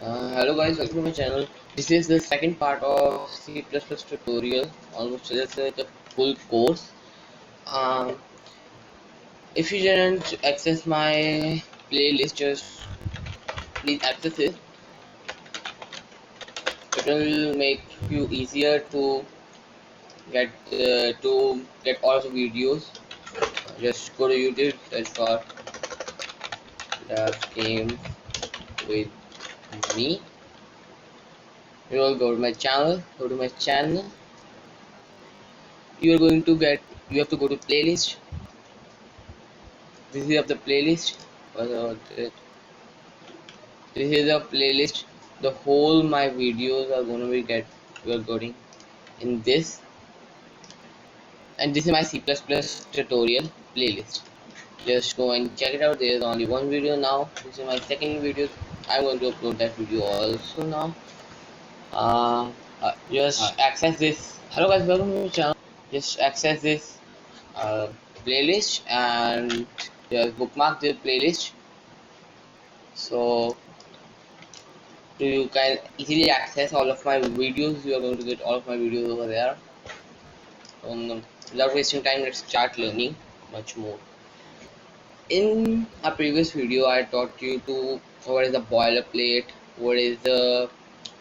Hello guys, welcome to my channel. This is the second part of C++ tutorial, almost just like a full course. Um, if you didn't access my playlist, just please access it. It will make you easier to get all the videos. Just go to YouTube, search for the game with me. You will go to my channel. Go to my channel. You have to go to playlist. This is of the playlist. This is a playlist. The whole my videos are gonna be you're getting in this, and this is my C++ tutorial playlist. Just go and check it out. There is only one video now. This is my second video. I'm going to upload that video also now. Just access this. Hello guys, welcome to my channel. Just access this playlist and just bookmark the playlist. So you can easily access all of my videos. You are going to get all of my videos over there. Without wasting time, let's start learning much more. In a previous video, I taught you to what is the boilerplate, what is the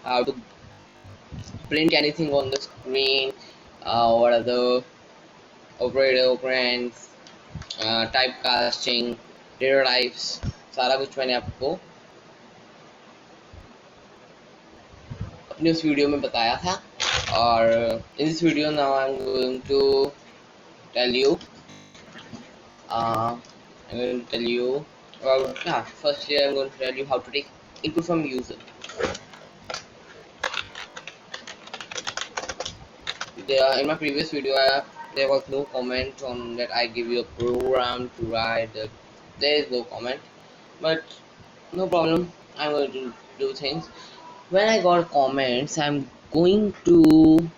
how to print anything on the screen, what are the operator operands, typecasting, data types, सारा कुछ मैंने आपको अपने उस video में बताया था. और in this video now I'm going to tell you about firstly I'm going to tell you how to take input from user. In my previous video there was no comment on that I give you a program to write that. There is no comment, but no problem, I'm going to do things. When I got comments, I'm going to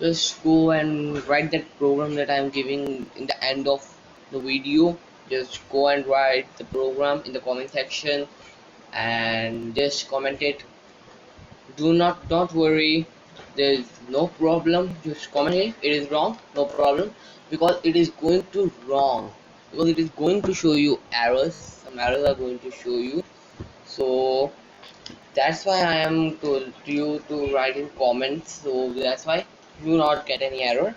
just go and write that program that I'm giving in the end of the video. Just go and write the program in the comment section and just comment it. Don't worry, there is no problem. Just comment it. It is wrong, no problem, because it is going to wrong, because it is going to show you errors. Some errors are going to show you, so that's why I am told you to write in comments. So that's why you will not get any error.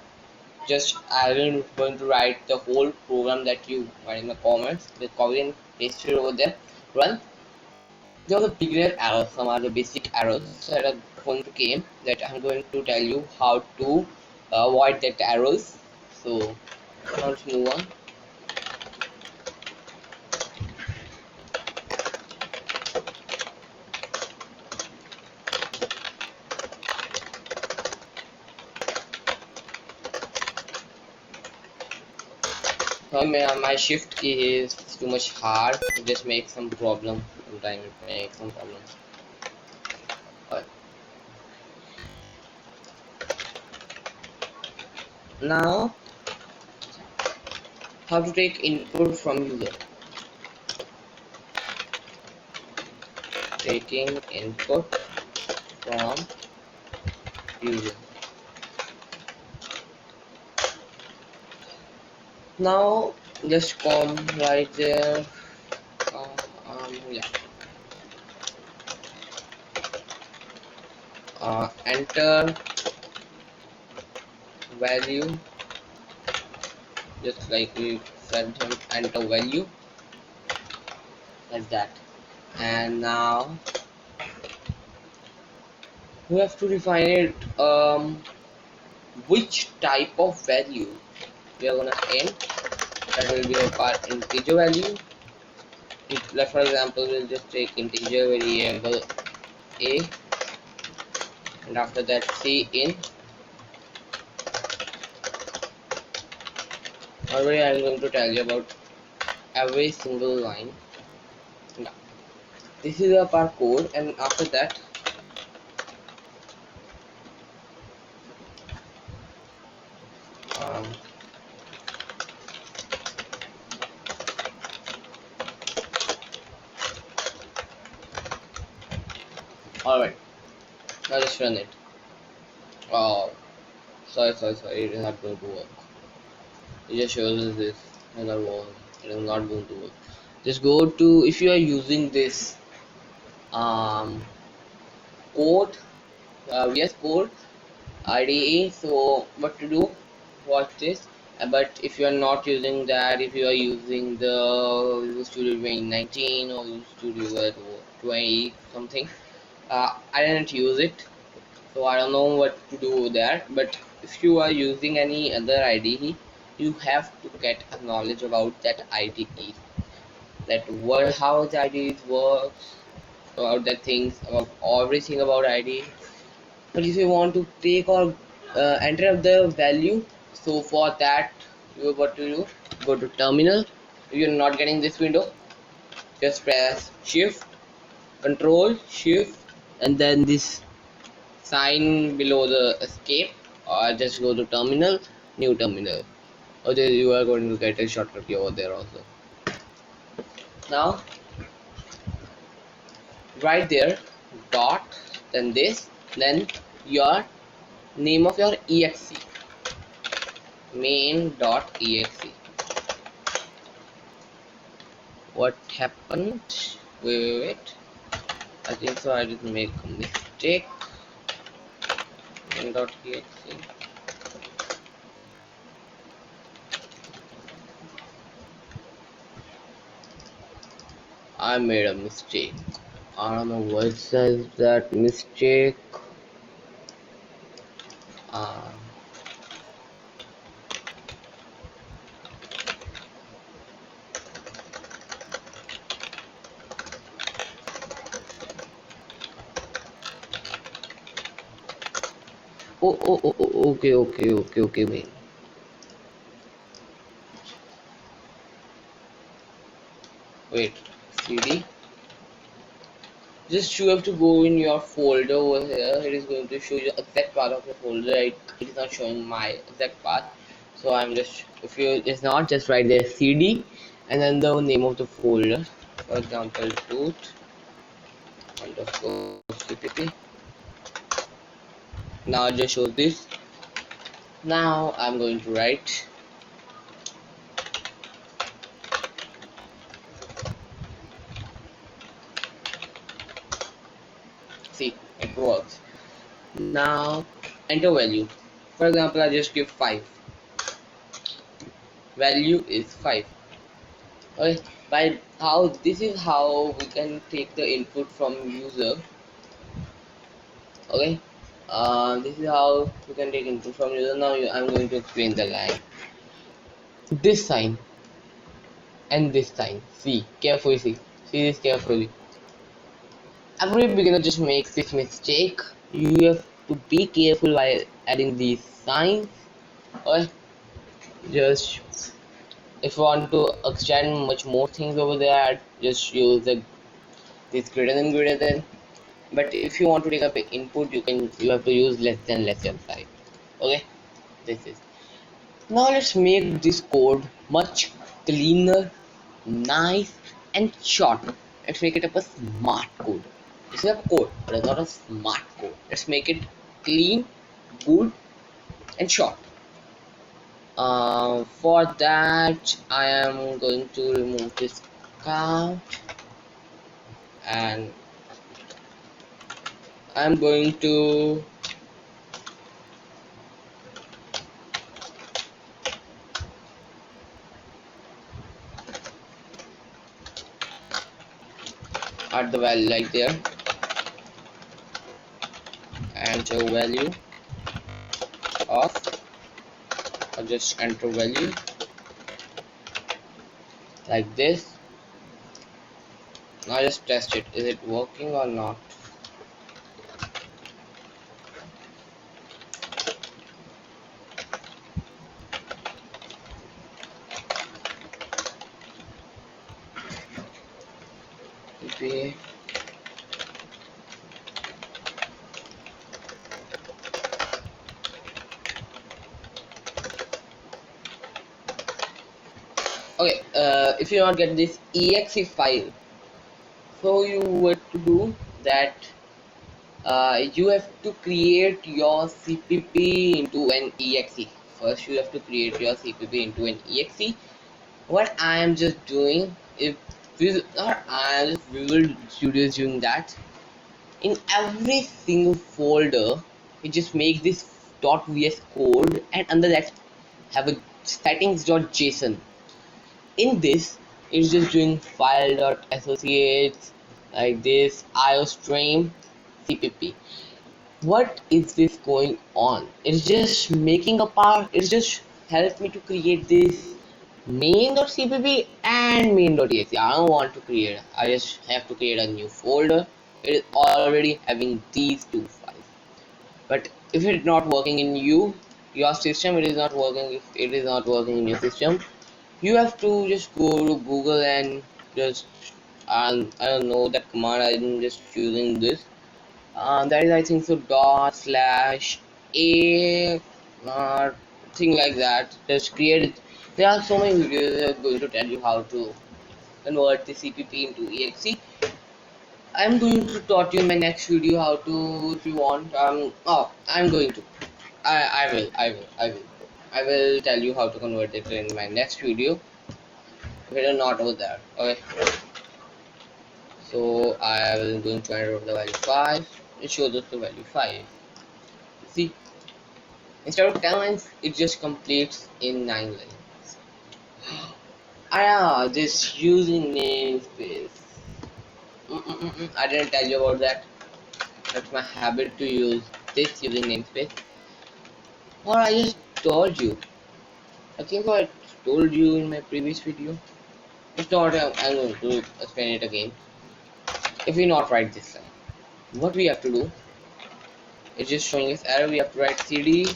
Just I am going to write the whole program that you write in the comments. Just copy and paste it over there. Run. There are the beginner errors. Some are the basic errors that are going to came, that I'm going to tell you how to avoid that errors. So let's move on. My shift key is too much hard. It just makes some problem. Sometimes it makes some problem. But now, how to take input from user. Taking input from user. Now just come right there. Yeah. Enter value, just like we said, enter value like that. And now we have to define it, which type of value we are gonna int. That will be our integer value. Like for example, we'll just take integer variable a, and after that in. Already I'm going to tell you about every single line. Yeah. This is our code, and after that Alright, now just run it. Oh, sorry, it is not going to work. It just shows us this another wall. It is not going to work. Just go to, if you are using this code, VS Code IDE. So what to do? Watch this. But if you are not using that, if you are using the Visual Studio 2019 or Visual Studio 20 something, I didn't use it, so I don't know what to do there. But if you are using any other IDE, you have to get a knowledge about that IDE, that what how the IDE works, about the things, about everything about IDE. But if you want to take or enter up the value, so for that you have what to do, go to terminal. If you're not getting this window, just press shift control shift and then this sign below the escape, or just go to terminal, new terminal, or then you are going to get a shortcut key over there also. Now right there, dot, then this, then your name of your exe, main.exe. What happened? Wait. I think so. I didn't make a mistake. Main.exe. I made a mistake. I don't know what says that mistake. Uh, okay. Wait. CD. Just you have to go in your folder over here. It is going to show you the exact part of your folder. It is not showing my exact path. So I'm just, if you, it's not, just write there CD and then the name of the folder. For example, root underscore CPP. Now it just shows this. Now I'm going to write see, it works. Now enter value. For example, I just give 5. Value is 5. Okay, by how this is how we can take the input from user. Okay, this is how we can take input from user. Now I'm going to explain the line. This sign and this sign. See carefully. See this carefully. Every beginner just makes this mistake. You have to be careful while adding these signs. Okay, just if you want to extend much more things over there, just use the this greater than. But if you want to take up input, you have to use less than sign. Okay, this is. Now let's make this code much cleaner, nice and short. Let's make it up a smart code. This is a code, but it's not a smart code. Let's make it clean, good and short. For that I am going to remove this count and I'm going to add the value like there, enter value of, or just enter value like this. Now just test it, is it working or not? CPA. Okay, if you not get this exe file, so you what to do that You have to create your CPP into an exe. First, you have to create your CPP into an exe. What I am just doing, if not I am just Visual Studio is doing that. In every single folder, you just make this .vs code, and under that have a settings.json. In this, it's just doing file.associates like this iostream cpp. What is this going on? It's just making a part. It's just helped me to create this main.cpp and main.exe. I don't want to create. I just have to create a new folder. It is already having these two files. But if it's not working in your system, it is not working. If it is not working in your system, you have to just go to Google and just I don't know that command. I'm just using this. That is, I think so, dot slash a thing like that. Just create it. There are so many videos that are going to tell you how to convert the CPP into exe. I'm going to taught you in my next video how to, if you want. I'm going to. I will tell you how to convert it in my next video. If it is not over there, okay. So I will going to enter the value 5. It shows us the value 5. See, instead of 10 lines, it just completes in 9 lines. This using namespace. I didn't tell you about that. That's my habit to use this using namespace. Or I just told you. I think I told you in my previous video. If not, I'm going to explain it again. If we not write this line, what we have to do is just showing us error. We have to write cd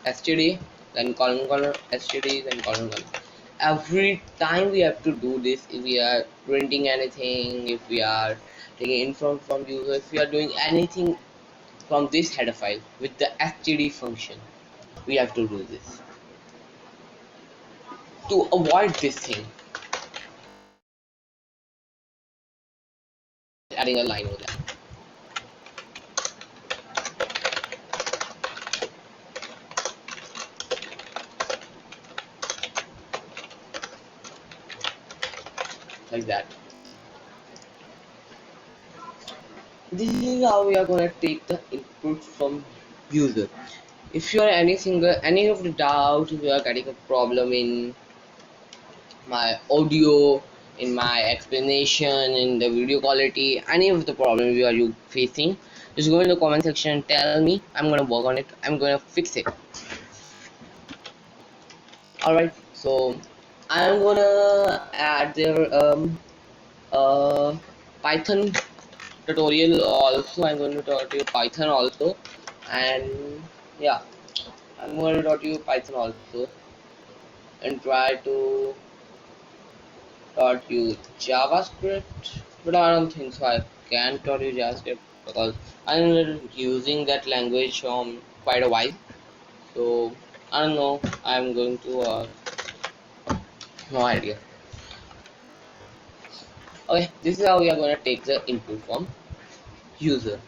std, then colon std, then colon. Every time we have to do this. If we are printing anything, if we are taking info from user, if we are doing anything from this header file with the std function, we have to do this to avoid this thing, adding a line over there like that. This is how we are going to take the input from user. If you are any of the doubt, if you are getting a problem in my audio, in my explanation, in the video quality, any of the problems you are facing, just go in the comment section and tell me. I'm gonna work on it. I'm gonna fix it. Alright, so I'm gonna add their uh Python tutorial also. I'm going to taught you Python also, and yeah, I'm going to taught you Python also, and try to taught you JavaScript, but I don't think so. I can taught you JavaScript because I'm using that language from quite a while. So I don't know. I'm going to no idea. Okay, this is how we are going to take the input from user.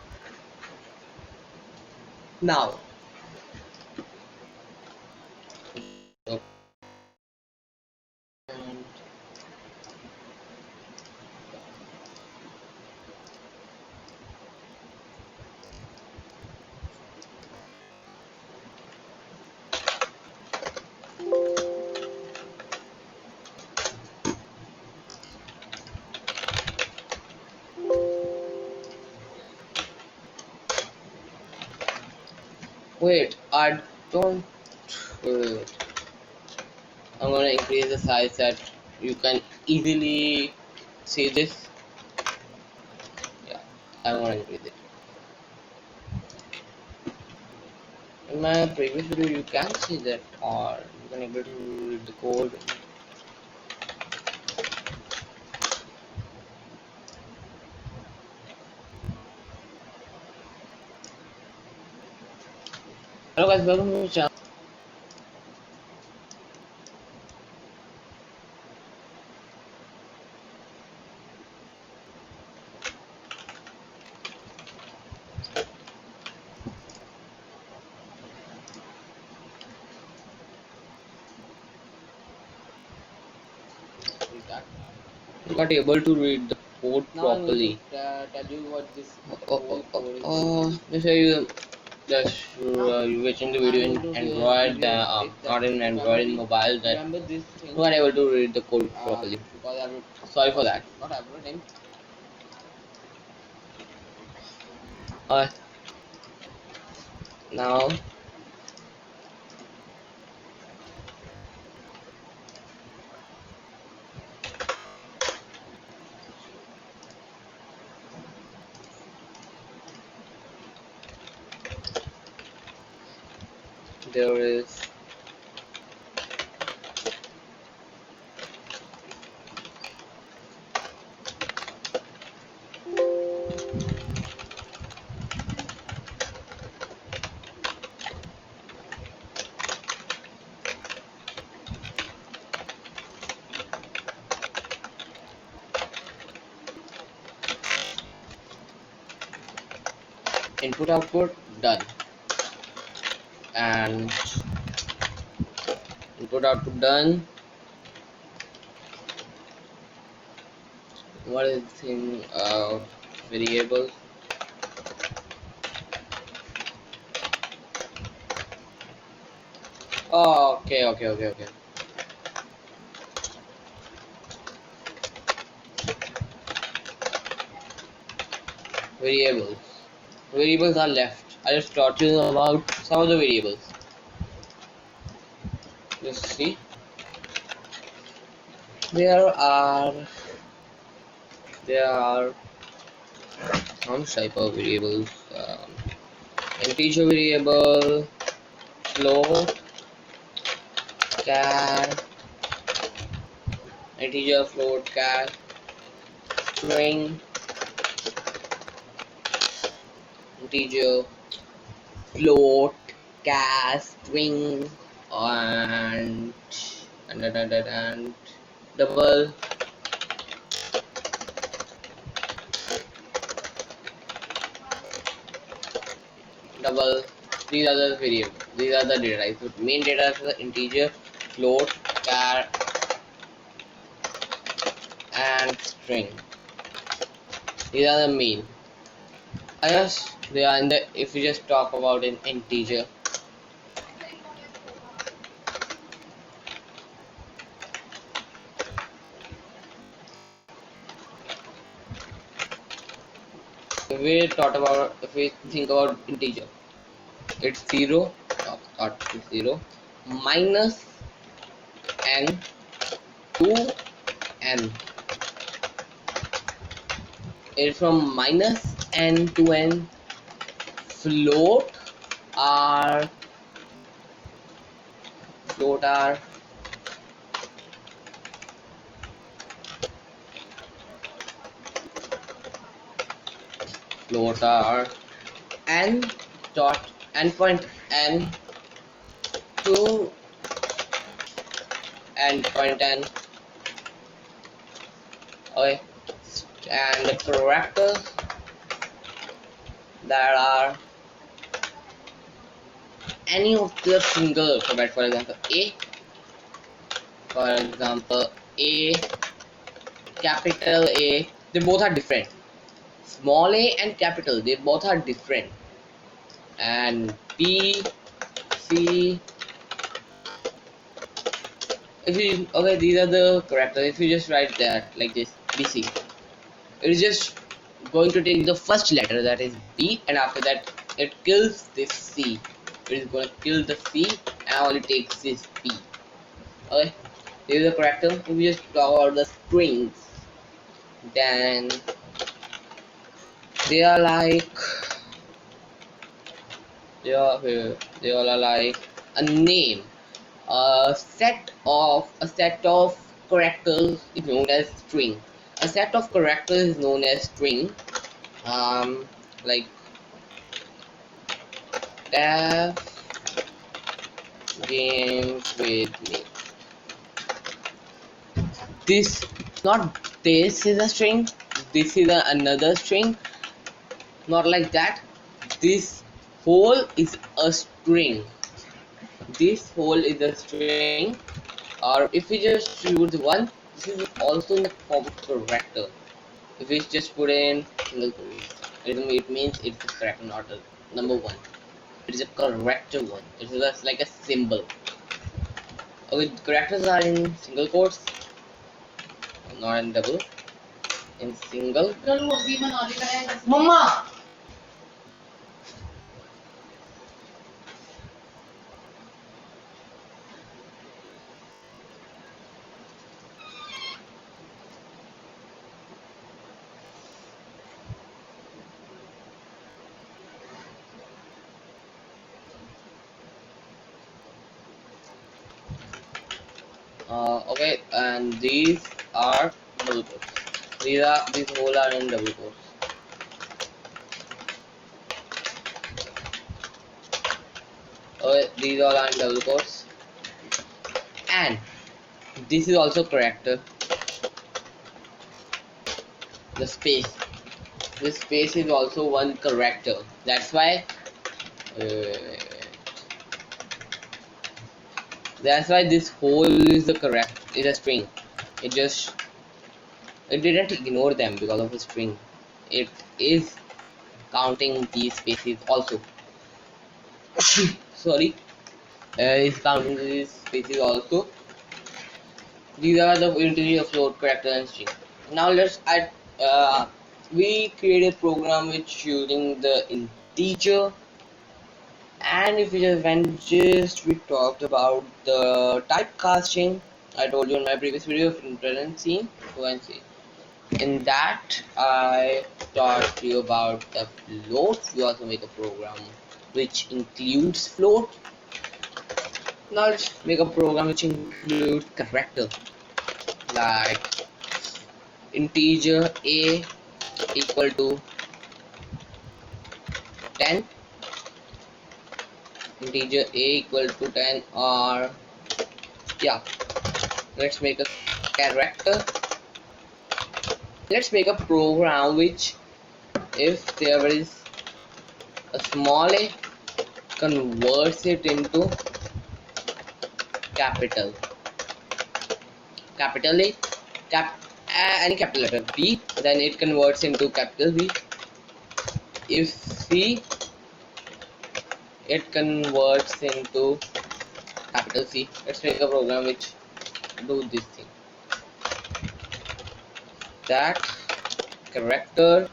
Now, wait, I don't. Wait. I'm gonna increase the size that you can easily see this. Yeah, I'm gonna increase it. In my previous video, you can see that, or you can able to read the code. Hello guys, welcome to the channel. not able to read the code Now I'm going properly. to tell you what this Oh, whole code is going to do. just say you just Now you watching the I'm video going in to give Android, you a tip that not in Android, in mobile, that remember this thing, not able to read the code properly. because Sorry for that. not everything. Uh, Now there is input output done, and input output done. What is the thing? Variables. Oh, okay. Variables. Variables are left. I just taught you about some of the variables. Just see. There are there are some type of variables. Integer variable, float, char, integer, float, char, string, integer, float, char, string, and and double. Double. These are the variables. These are the data types. So main data is the integer, float, char, and string. These are the main. I guess they are in the. If we just talk about an integer, if we think about integer, it's zero. Start with zero minus n to n. It's from minus n to n. Float are float are float are n dot n point n to n point n. Okay, and the characters that are any of the single alphabet, for example A, capital A, they both are different. Small a and capital, they both are different. And B, C, if you okay, these are the characters. If you just write that like this, BC, it is just going to take the first letter, that is B, and after that it kills this C. It is going to kill the C and only takes this B. Okay, this is the character. If we just talk about the strings, then they are like they all are like a name. A set of characters is known as string. A set of characters is known as string. Like Dev games with me. This not this is a string. This is another string. Not like that. This whole is a string. This whole is a string. Or if we just use one, this is also in the form of character. If we just put in single quotes, it means it's a character, not a number one. It is a character one. It is just like a symbol. Okay, characters are in single quotes, not in double. In single. Mama. Okay, and these are double quotes. These whole are in double quotes. Okay, these all are in double quotes, and this is also character. The space. This space is also one character. That's why. That's why this whole is the correct. Is a string. It didn't ignore them because of a string. It is counting these spaces also. Sorry, is counting these spaces also. These are the integer, float, character, and string. Now let's add. We create a program which using the integer, and if we just we talked about the typecasting. I told you in my previous video of present scene. Go and see. In that, I taught you about the float. We also make a program which includes float. Now let's make a program which includes character, like integer a equal to 10, integer a equal to 10, or yeah, let's make a character. Let's make a program which, if there is a small a, converts it into capital A, any capital letter B, then it converts into capital B. If C, it converts into capital C. Let's make a program which do this thing. That character,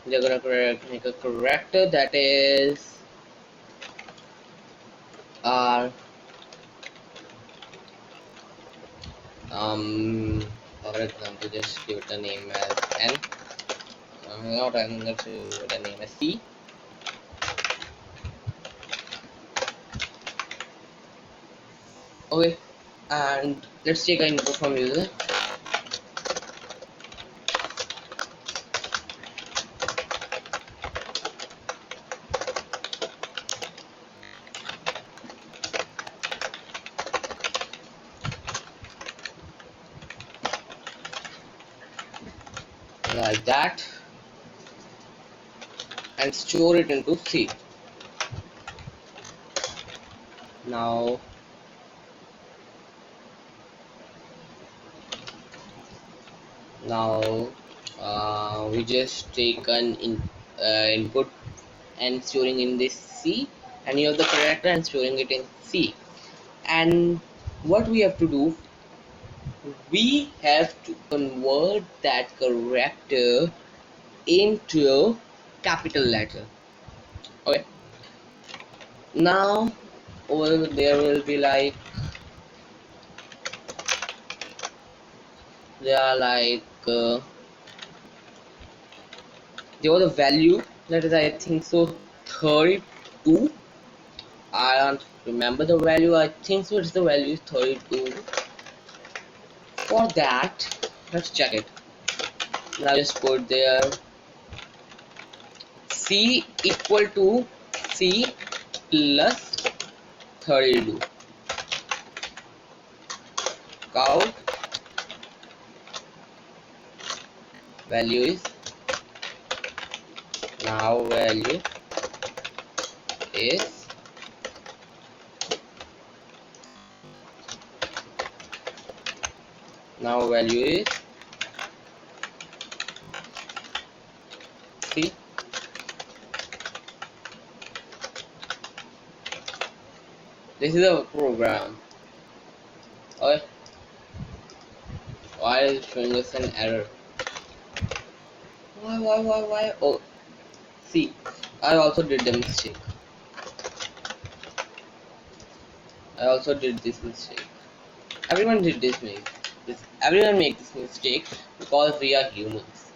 we're gonna make a character that is our for example, just give it a name as N. Not N, let's give it a name as C. Okay, and let's take an input from user. Like that, and store it into C. Now we just take an input and storing in this C, any of the character and storing it in C. And what we have to do, we have to convert that character into capital letter. Okay, now over there will be like, they are like there was a value that is, I think so, 32. I don't remember the value. I think so it's the value is 32. For that, let's check it. Now just put there C equal to C plus 32. Count value is, now value is Now value is C. This is a program. Okay. Why is it showing us an error? Why? Oh, see, I also did the mistake. I also did this mistake. Everyone did this mistake. Everyone makes this mistake because we are humans.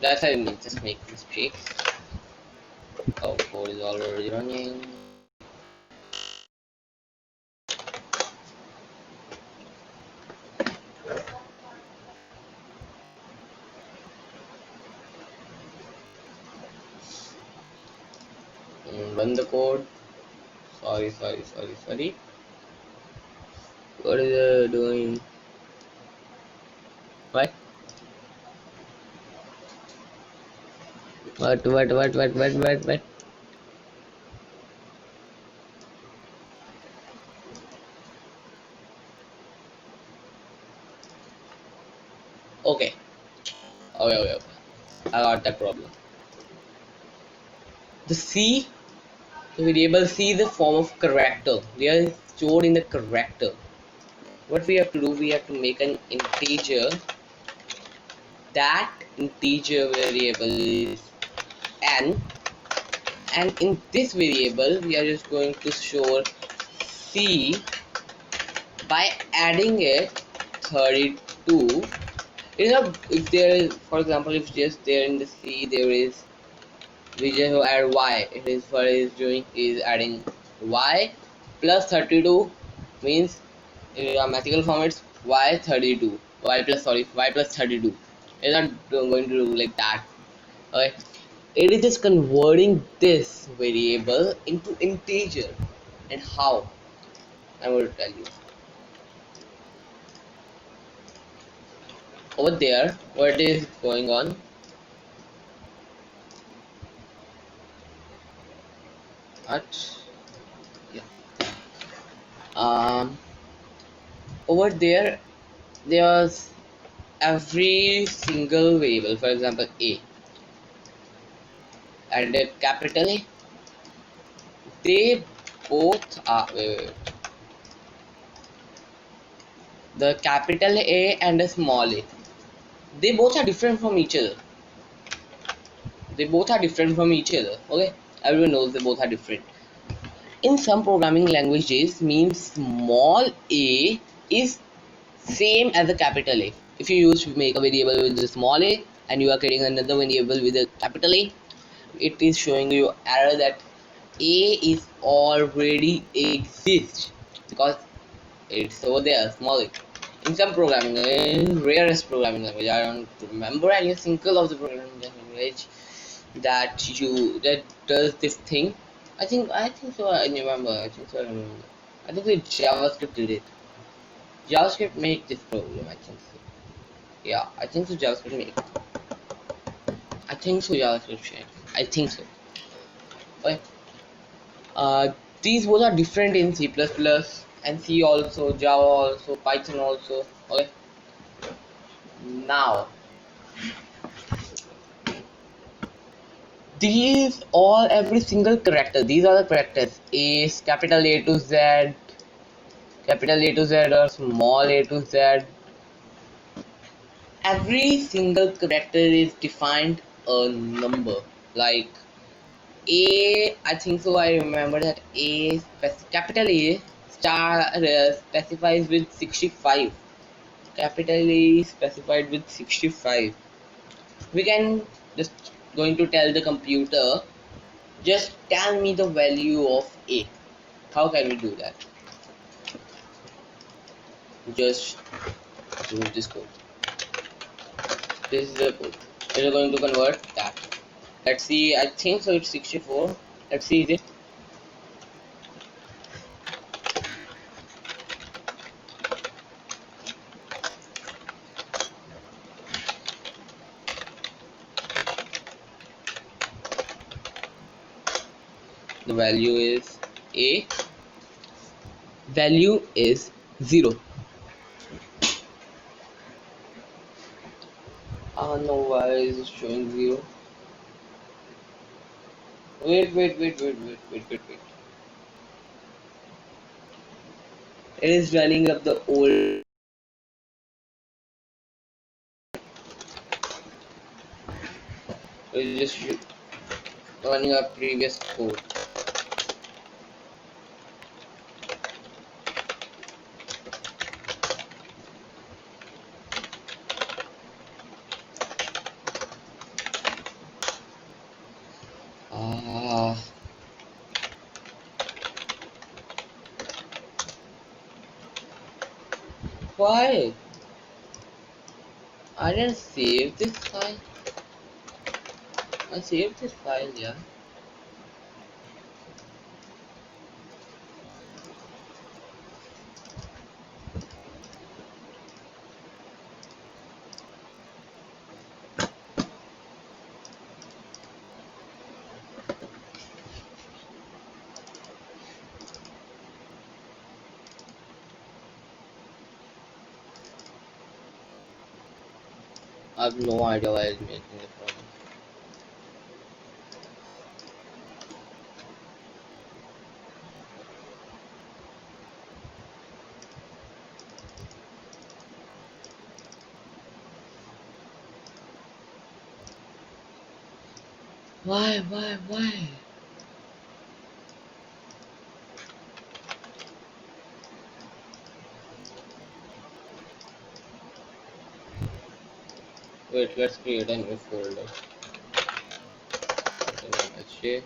That's why we just make mistakes. Oh, code is already running. Run the code. Sorry. What is it doing? What? What? Okay. Okay. I got that problem. The C, the variable C is a form of character. They are stored in the character. What we have to do, we have to make an integer. That integer variable is n, and in this variable we are just going to store C by adding it 32. You know, if there is, for example, if just there in the C there is, we just add y. It is what is doing is adding y plus 32, means in grammatical form it's y32, y plus 32. It's not going to do like that. Okay, it is just converting this variable into integer. And how, I'm going to tell you. Over there, what is going on? At yeah. um Over there, there's every single variable. For example, a and a capital A, they both are the capital A and a small a, they both are different from each other. Okay, everyone knows they both are different. In some programming languages, means small a is same as a capital A. If you use to make a variable with a small a and you are creating another variable with a capital A, it is showing you error that a is already exist because it's over there small a. In some programming, in rarest programming language, I don't remember any single of the programming language that does this thing. I think so. I remember. I think the JavaScript did it. JavaScript make this problem. I think so. Yeah, I think so. JavaScript make. I think so. JavaScript check. I think so. Okay. Uh, these both are different in C++ and C also, Java also, Python also. Okay. Now these all every single character. These are the characters. Is capital A to Z, capital A to Z, or small a to Z. Every single character is defined a number. Like A, I think so. I remember that capital A star specifies with 65. Capital A specified with 65. We can just going to tell the computer, just tell me the value of A. How can we do that? Just do this code. This is the code. We are going to convert that. Let's see. I think so. It's 64. Let's see. Is it? The value is A. Value is 0. don't know why it's showing 0. Wait. It is running up the old. It's just running up previous code. Ah, why? I didn't save this file. I saved this file, yeah. I have no idea why it's making the problem. Why? Wait, let's create a new folder. Okay,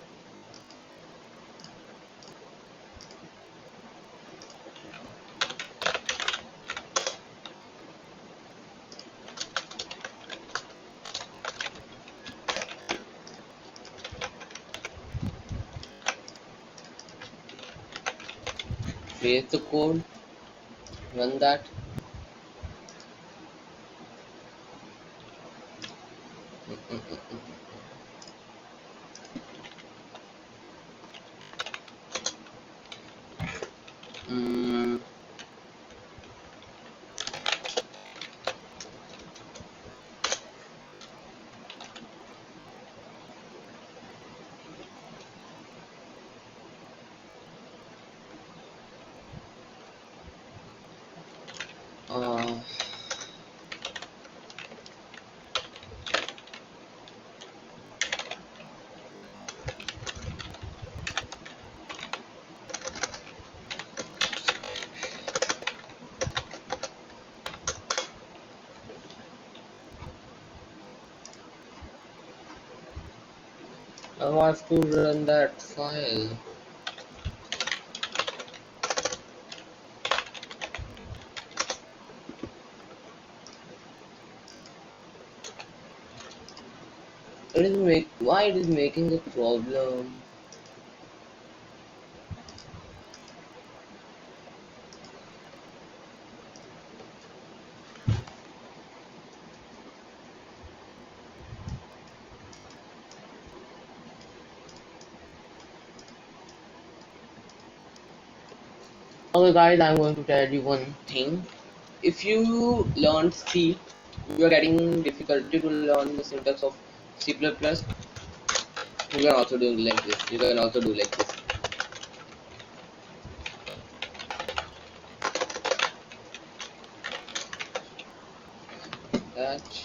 paste the code, run that. Mm, uh, I want to run that file. Why it is making a problem? Okay guys, I'm going to tell you one thing. If you learn C, you are getting difficulty to learn the syntax of C++, you can also do like this. You can also do like this. That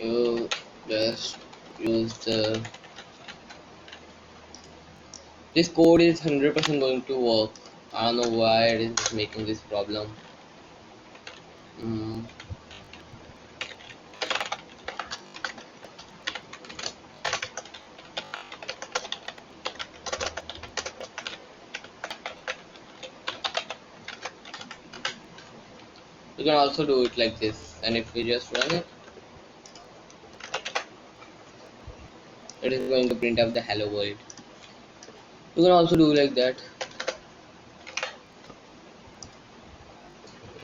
you just use the this code is 100% going to work. I don't know why it is making this problem. Mm. You can also do it like this, and if we just run it, it is going to print up the hello world. You can also do like that.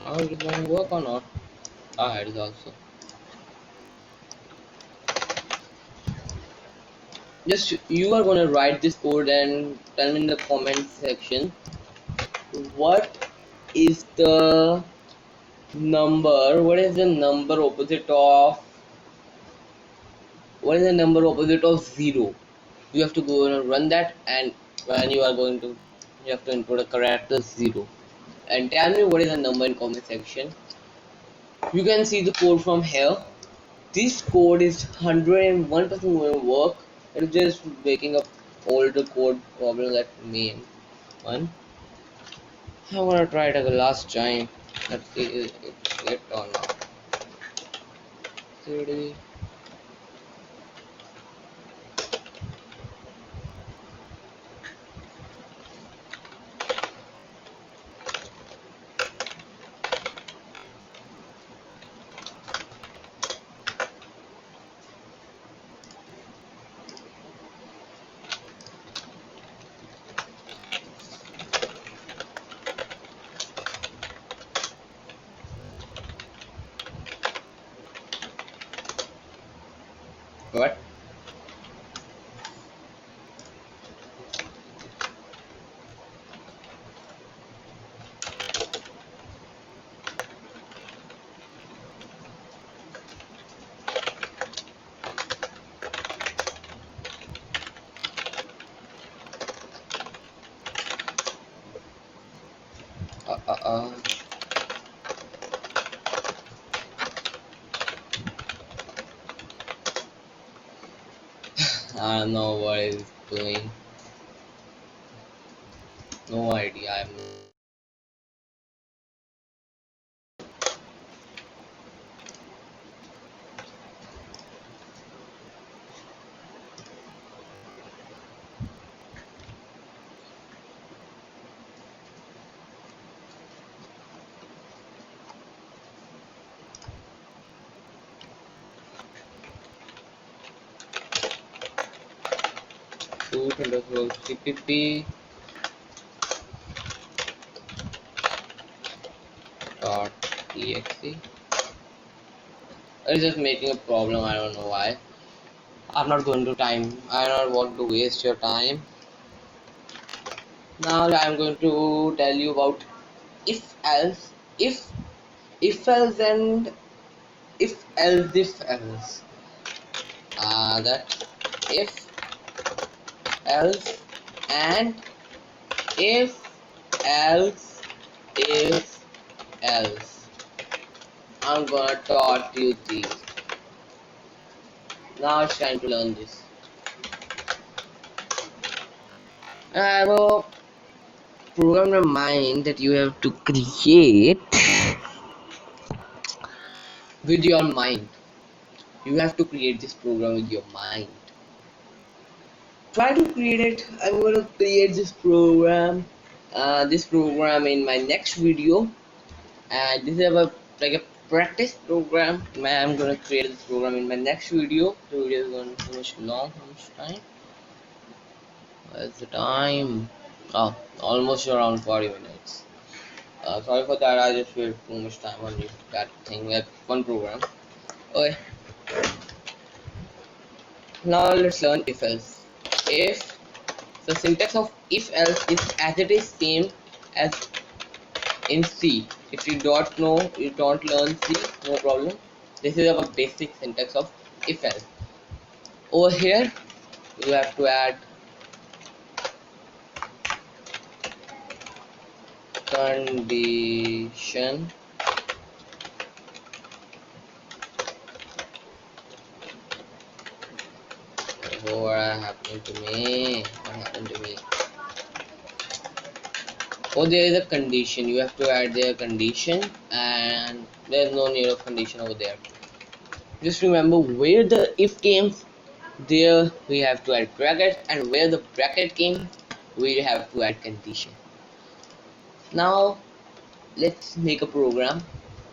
Now it is going to work or not? Ah, it is also. Just you are going to write this code and tell me in the comment section what is the number. What is the number opposite of 0? You have to go and run that, and when you are going to, you have to input a character 0 and tell me what is the number in comment section. You can see the code from here. This code is 101% going to work. It's just waking up all the code problems that main one. I'm gonna try it the last time. Let's see if it or not. 30. What? Uh, uh, uh. I don't know what it's doing. No idea. I'm 2 CPP dot exe. It's just making a problem. I don't know why. I'm not going to time. I don't want to waste your time. Now I'm going to tell you about if else, if else and if else. That if else and if else if else. I'm gonna taught you these. Now it's time to learn this. I have a program in mind that you have to create with your mind. You have to create this program with your mind. Try to create it. I'm gonna create this program in my next video, and this is like a practice program. I'm gonna create this program in my next video. The video is going to finish long. How much time? What's the time? Oh, almost around 40 minutes. Sorry for that. I just wasted too much time on that thing, that one program. Okay, now let's learn if else. If the syntax of if else is as it is same as in C. If you don't know, you don't learn C, no problem. This is our basic syntax of if else. Over here, you have to add condition. Oh, what happened to me? What happened to me? Oh, there is a condition. You have to add their condition, and there's no need of condition over there. Just remember where the if came, there we have to add bracket, and where the bracket came, we have to add condition. Now let's make a program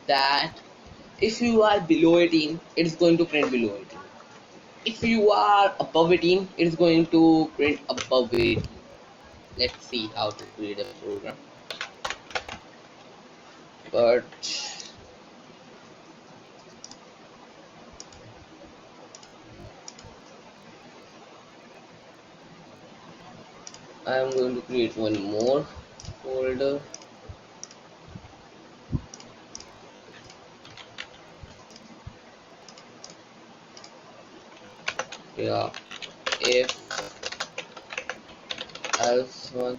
that if you are below 18, it's going to print below 18. If you are above 18, it's going to print above 18. Let's see how to create a program. But I'm going to create one more folder. Yeah, if else one.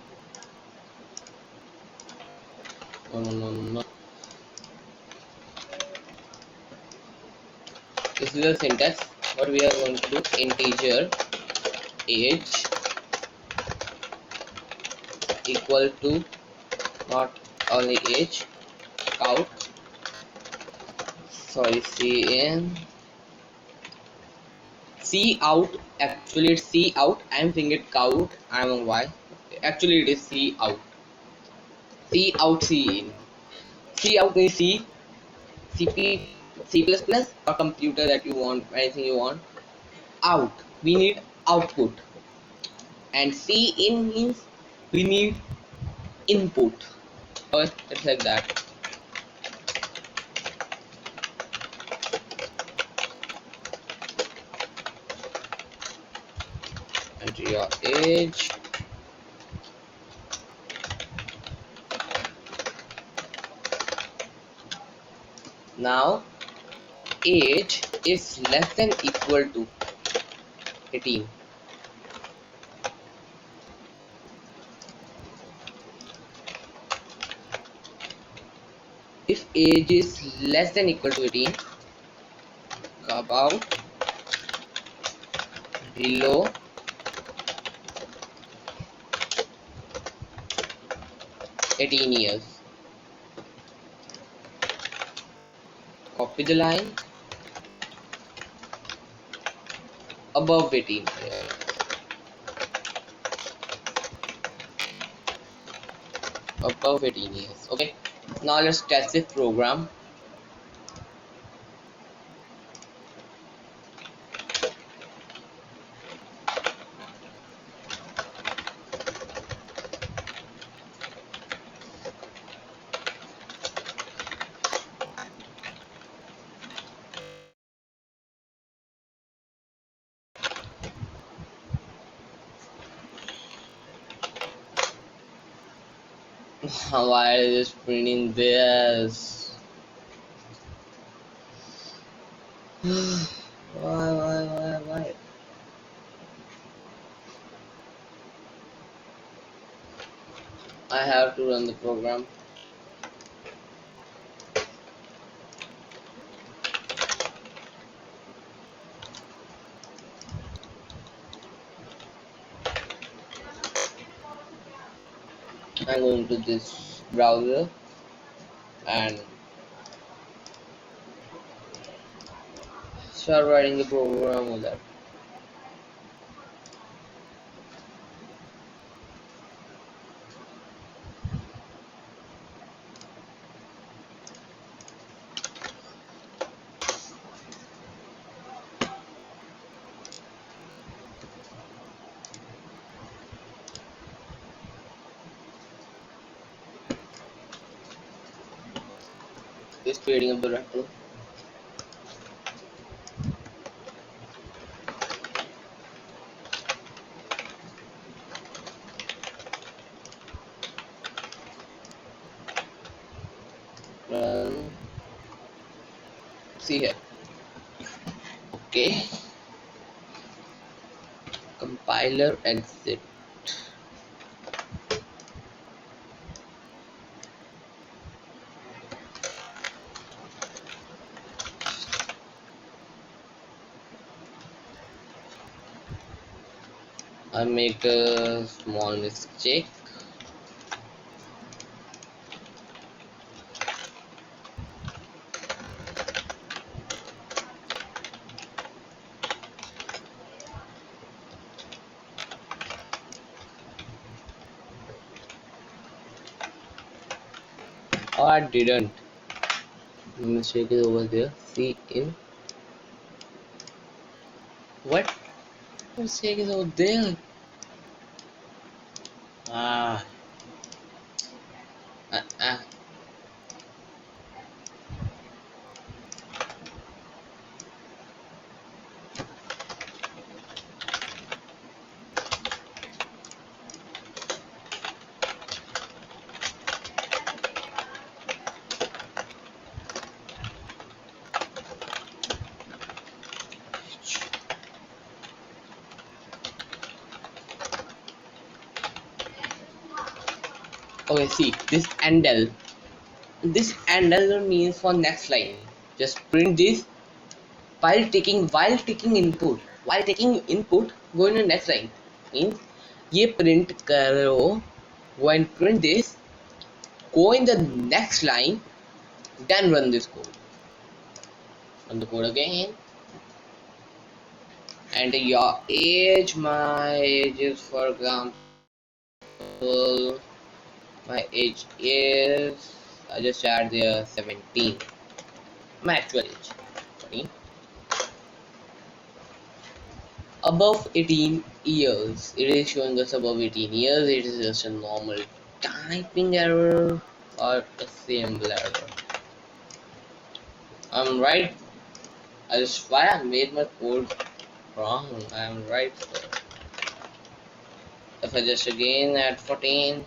No, no, no, no. This is the syntax. What we are going to do: integer age equal to not only age count. Sorry, C out. Actually, it's C out. I'm saying it count. I don't know why. Actually, it is C out. C out, C in. C out means C, CP, C++, or computer that you want, anything you want. Out. We need output. And C in means we need input. Okay, it's like that. Enter your age. Now, age is less than equal to 18. If age is less than equal to 18, about below 18 years. Copy the line above 18 years. Above 18 years. Okay. Now let's test this program. Why is it printing this? Why? I have to run the program. I'm going to this browser and start writing the program over there. Just creating a directory. Run. See here. Okay. Compiler exit. I make a small mistake. Or I didn't. The mistake is over there. See in. What? The mistake is over there. Ah. Ah. Okay, see this handle. This handle means for next line. Just print this while taking input go in the next line means ये print करो, go and print this, go in the next line, then run this code. Run the code again. And your age, my age is, for example, my age is, I just add there 17, my actual age 14. Above 18 years, it is showing us above 18 years. It is just a normal typing error or a symbol error. I'm right. I just why I made my code wrong. I'm right. So if I just again add 14,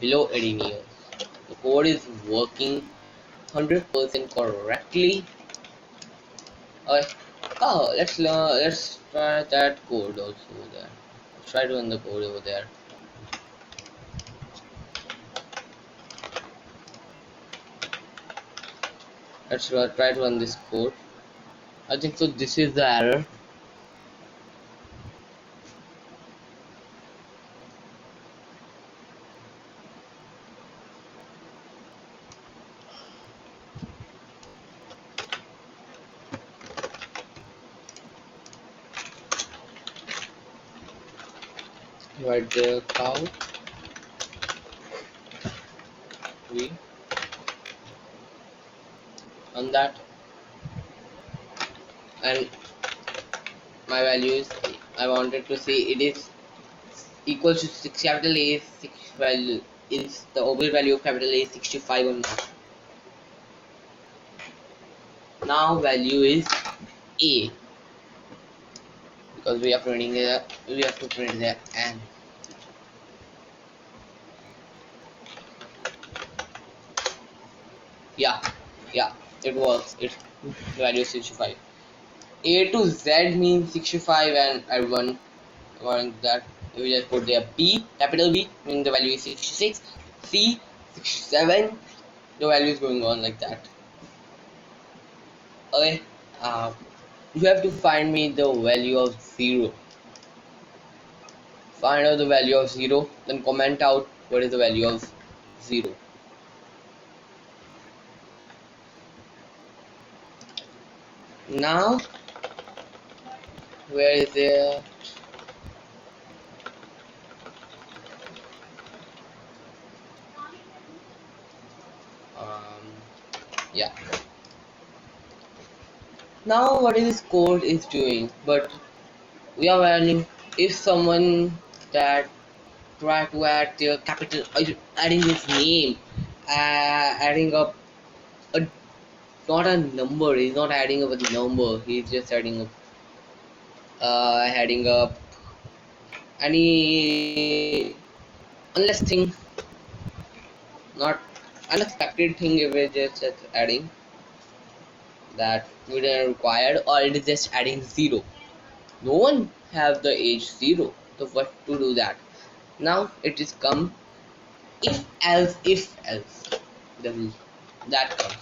below 18 years, the code is working 100% correctly. Okay. Oh, let's try that code also there. Let's try to run the code over there. Let's try to run this code. I think so. This is the error. Right there, cow. We on that, and my value is. I wanted to say it is equals to 6 capital A. 6 value is the overall value of capital A is 65 or not. Now value is A because we are printing it. We have to print the N. Yeah, yeah, it works. It the value is 65. A to Z means 65 and I1 that we just put there B, capital B, meaning the value is 66, C 67, the value is going on like that. Okay, you have to find me the value of 0. Find out the value of 0, then comment out what is the value of 0. Now, where is it? Um, yeah. Now, what is this code is doing? But we are adding if someone that try to add their capital, adding his name, adding up a not a number. He's not adding up a number. He's just adding up any unless thing, not unexpected thing. If it's just adding that we didn't required, or it is just adding 0. No one have the age 0. So what to do that? Now it is come if else then that comes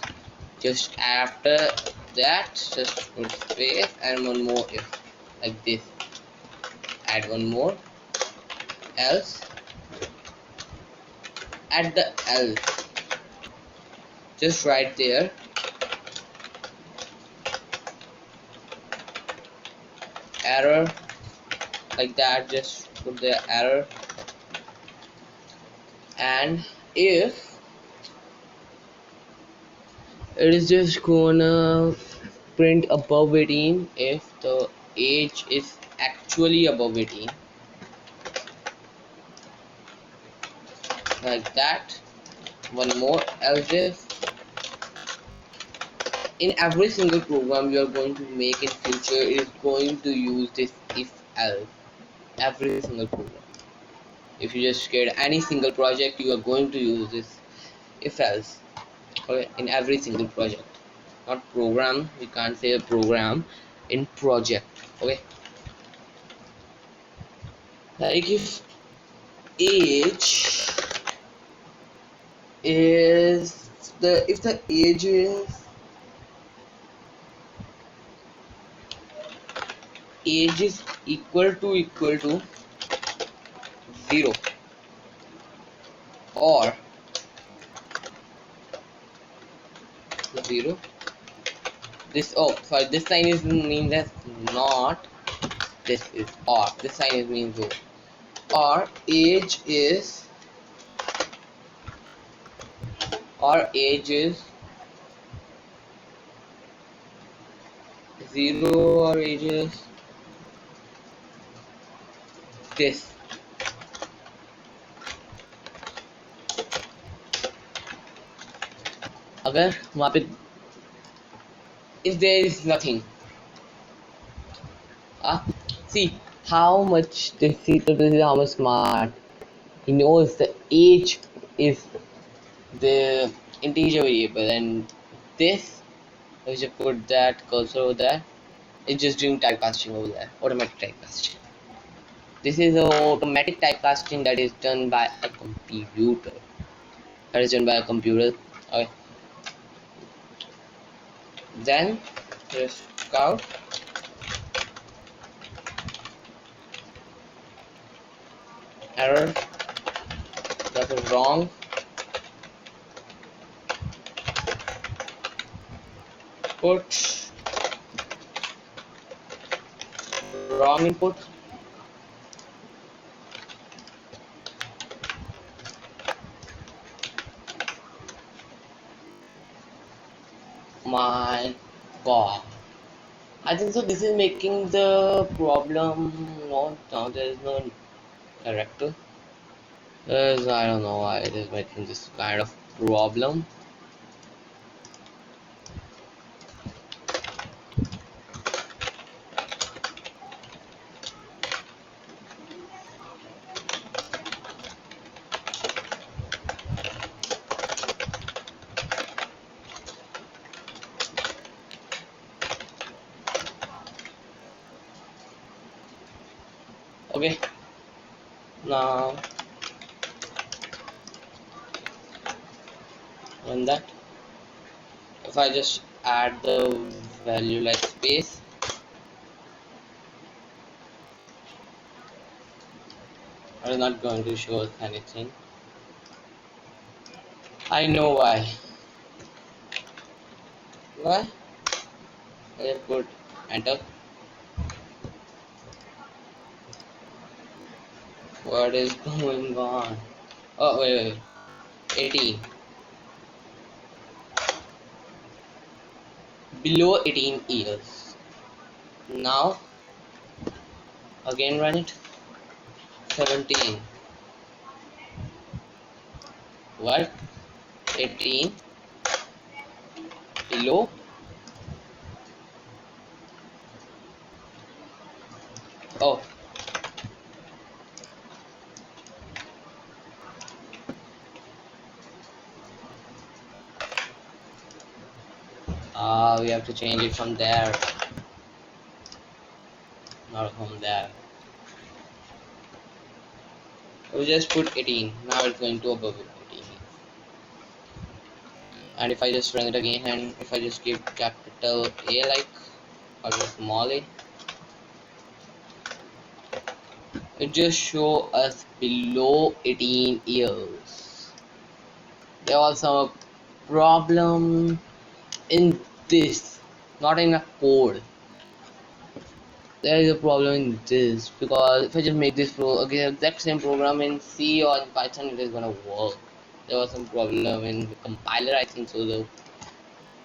just after that, just put space and one more if, like this. Add one more else, add the else, just right there, error, like that, just put the error. And if it is just gonna print above 18 if the age is actually above 18, like that. One more else if. In every single program you are going to make in future is going to use this if else. Every single program, if you just create any single project, you are going to use this if else. Okay, in every single project, not program, we can't say a program, in project. Okay, like if age is if the age is equal to 0, or 0, this, oh sorry, this sign is means as not, this is or, this sign is means o, or age is 0, or age is this. अगर वहाँ पे if there is nothing, see how much this is how much smart. He knows the age is the integer variable, and this, I should put that cursor over there, it's just doing typecasting over there, automatic typecasting. This is a automatic typecasting that is done by a computer. Okay. Then just scout error, that is wrong, put wrong input, my god. I think so this is making the problem. No, now there is no character. I don't know why it is making this kind of problem. Okay, now run that. If I just add the value like space, I'm not going to show us anything. I know why. Why? I just put enter. What is going on? Oh wait, 18. Below 18 years. Now again run it. 17. What? 18. Below. Oh. We have to change it from there, not from there. We just put 18. Now it's going to above 18. And if I just run it again, and if I just give capital A like, or small a, it just show us below 18 years. There was some problem in this, not in a code. There is a problem in this, because if I just make this again exact same program in C or in Python, it is gonna work. There was some problem in the compiler, I think so.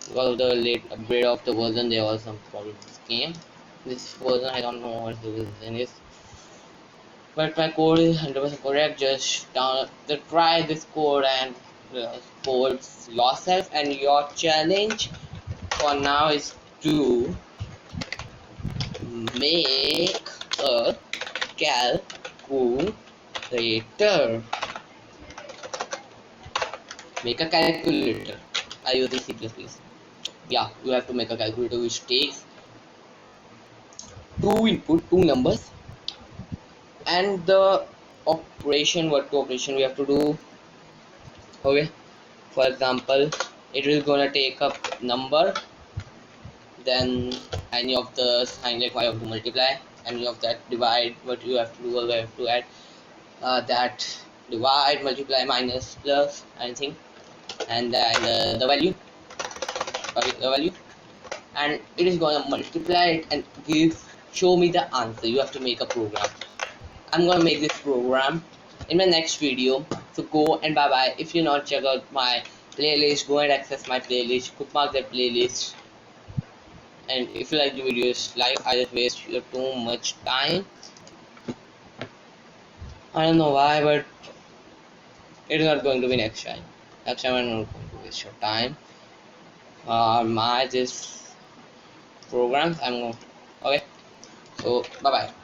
Because of the late upgrade of the version, there was some problem with this game. This version, I don't know what the version is, but my code is 100% correct. Just try this code and code yourself. And your challenge for now is to make a calculator. Make a calculator. I use the C++. Yeah, you have to make a calculator which takes two numbers, and the operation, what operation we have to do. Okay, for example, it will gonna take up number, then any of the sign, like I have to multiply, any of that divide, what you have to do, or you have to add that divide, multiply, minus, plus, anything, and then the value, sorry, the value, and it is gonna multiply it and show me the answer. You have to make a program. I'm gonna make this program in my next video. So go and bye bye. If you not check out my playlist, go and access my playlist, bookmark that playlist. And if you like the videos, like, I just waste your too much time. I don't know why, but it's not going to be next time. Next time I'm not going to waste your time. My this programs I'm going to, okay. So bye bye.